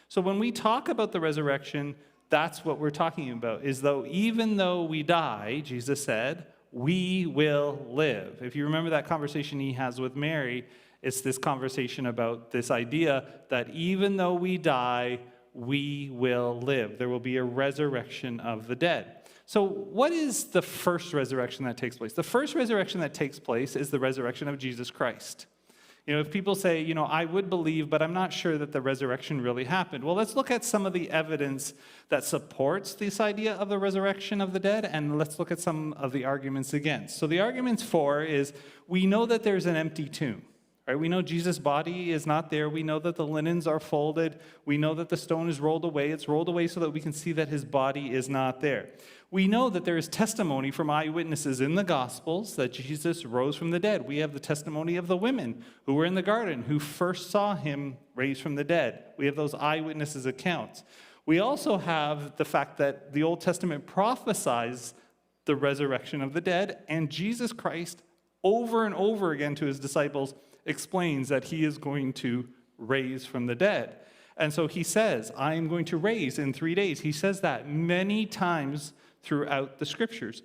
So when we talk about the resurrection, that's what we're talking about, is though even though we die, Jesus said, we will live. If you remember that conversation he has with Mary, it's this conversation about this idea that even though we die, we will live. There will be a resurrection of the dead. So what is the first resurrection that takes place? The first resurrection that takes place is the resurrection of Jesus Christ. If people say, I would believe, but I'm not sure that the resurrection really happened. Well, let's look at some of the evidence that supports this idea of the resurrection of the dead, and let's look at some of the arguments against. So the arguments for is, we know that there's an empty tomb. Right? We know Jesus' body is not there. We know that the linens are folded. We know that the stone is rolled away. It's rolled away so that we can see that his body is not there. We know that there is testimony from eyewitnesses in the Gospels that Jesus rose from the dead. We have the testimony of the women who were in the garden, who first saw him raised from the dead. We have those eyewitnesses' accounts. We also have the fact that the Old Testament prophesies the resurrection of the dead, and Jesus Christ, over and over again to his disciples, explains that he is going to raise from the dead. And so he says, I am going to raise in 3 days. He says that many times throughout the scriptures.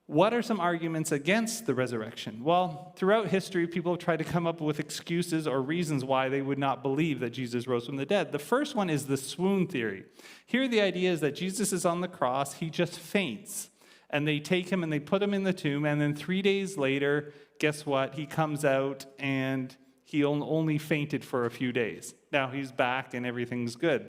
What are some arguments against the resurrection? Well, throughout history, people have tried to come up with excuses or reasons why they would not believe that Jesus rose from the dead. The first one is the swoon theory. Here, the idea is that Jesus is on the cross, he just faints. And they take him and they put him in the tomb, and then 3 days later, guess what? He comes out and he only fainted for a few days. Now he's back and everything's good.